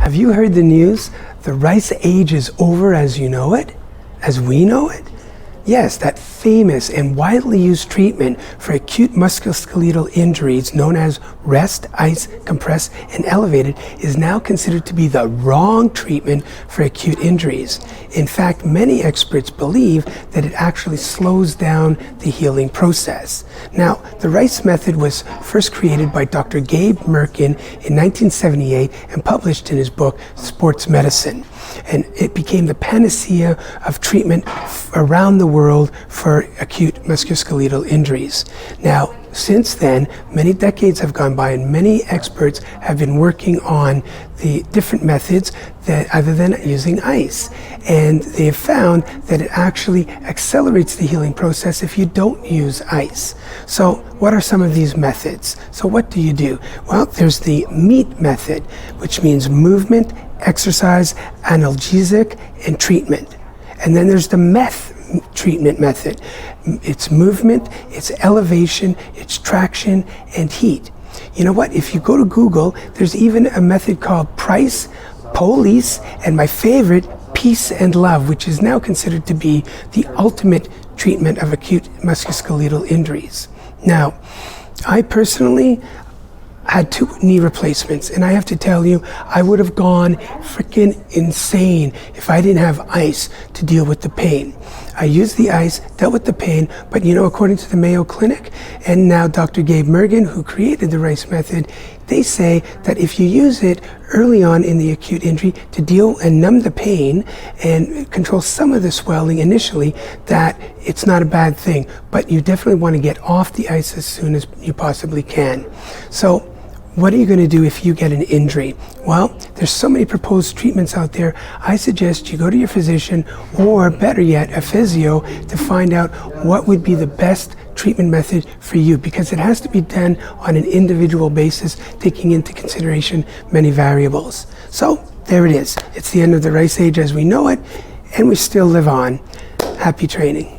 Have you heard the news? The rice age is over as you know it? As we know it? Yes, that famous and widely used treatment for acute musculoskeletal injuries known as rest, ice, compress, and elevated is now considered to be the wrong treatment for acute injuries. In fact, many experts believe that it actually slows down the healing process. Now, the R.I.C.E method was first created by Dr. Gabe Merkin in 1978 and published in his book, Sports Medicine. And it became the panacea of treatment around the world for acute musculoskeletal injuries. Now, since then, many decades have gone by and many experts have been working on the different methods that other than using ice. And they have found that it actually accelerates the healing process if you don't use ice. So what are some of these methods? So what do you do? Well, there's the MEAT method, which means movement, exercise, analgesic, and treatment. And then there's the METH treatment method. It's movement, it's elevation, it's traction, and heat. You know what? If you go to Google, there's even a method called PRICE, Police, and my favorite, Peace and Love, which is now considered to be the ultimate treatment of acute musculoskeletal injuries. Now, I personally had 2 knee replacements, and I have to tell you, I would have gone freaking insane if I didn't have ice to deal with the pain. I used the ice, dealt with the pain, but you know, according to the Mayo Clinic, and now Dr. Gabe Merkin, who created the R.I.C.E method, they say that if you use it early on in the acute injury to deal and numb the pain and control some of the swelling initially, that it's not a bad thing, but you definitely want to get off the ice as soon as you possibly can. So, what are you going to do if you get an injury? Well, there's so many proposed treatments out there. I suggest you go to your physician, or better yet, a physio, to find out what would be the best treatment method for you, because it has to be done on an individual basis, taking into consideration many variables. So there it is. It's the end of the R.I.C.E age as we know it, and we still live on. Happy training.